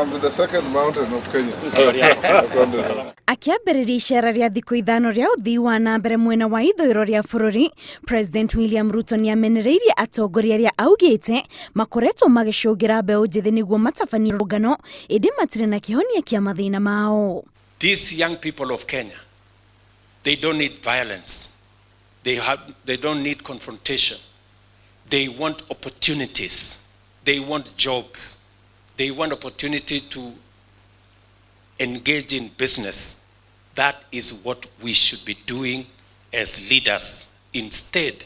Welcome to the second mountain of Kenya. Asante sana. Akiambĩrĩria icera rĩa thikũ ithano rĩa ũthii wa na mbere mwena wa ithũĩro rĩa bũrũri, President William Ruto nĩamenereirie atongoria arĩa augĩte makoretwo magĩcũngĩra mbeũ njĩthĩ nĩguo matabanie rũgano ĩndĩ matirĩ na kĩhonia kĩa mathĩna mao. These young people of Kenya, they don't need violence. They don't need confrontation. They want opportunities. They want jobs. They want opportunity to engage in business. That is what we should be doing as leaders instead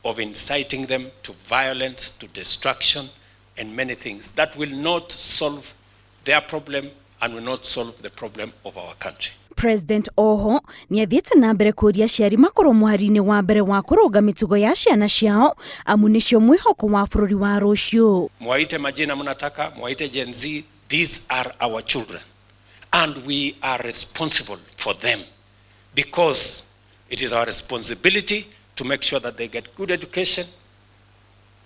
of inciting them to violence, to destruction, and many things. That will not solve their problem and will not solve the problem of our country. President Oho nĩathiĩte na mbere kũria aciari makorwo mũhari-inĩ wa mbere wa kũrũga mĩtugo ya ciana ciao amu nĩcio mwĩhoko wa bũrũri wa rũciũ. Mwaite majina mnataka, mwaite Gen Z, these are our children and we are responsible for them because it is our responsibility to make sure that they get good education,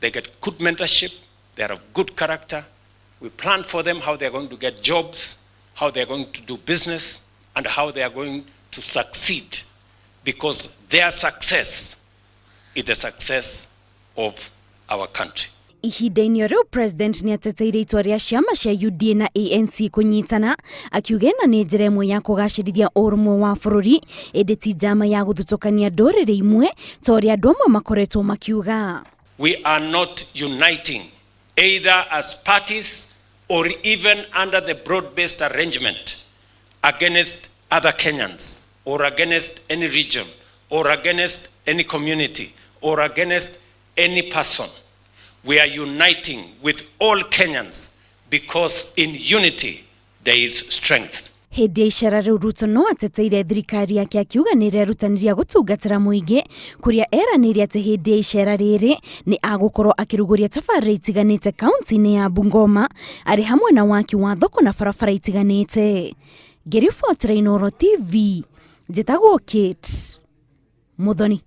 they get good mentorship, they are of good character. We plan for them how they are going to get jobs, how they are going to do business, and how they are going to succeed, because their success is the success of our country. Ihinda-inĩ rĩu President nĩateteire itua rĩa ciama cia UDA na ANC kũnyitana akiuga ĩno nĩ njĩra ĩmwe ya kũgacĩrithia ũrũmwe wa bũrũri ĩndĩ ti njama ya gũthutũkania ndũrĩrĩ imwe ta ũrĩa andũ amwe makoretwo makiuga. We are not uniting either as parties or even under the broad-based arrangement against other Kenyans or against any region or against any community or against any person. We are uniting with all Kenyans because in unity there is strength. Hĩndĩ ya icera rĩu Ruto no ateteire thirikari yake akiuga nĩĩrerutanĩria gũtungatĩra mũingĩ kũrĩa eranĩire atĩ hĩndĩ ya icera rĩrĩ nĩ agũkorwo akĩrugũria tabarĩra itiganĩte kaunti-inĩ ya Bungoma arĩ hamwe na waki wa thoko na barabara itiganĩte. Ngĩribotera Inooro TV, njĩtagwo Kate Muthoni.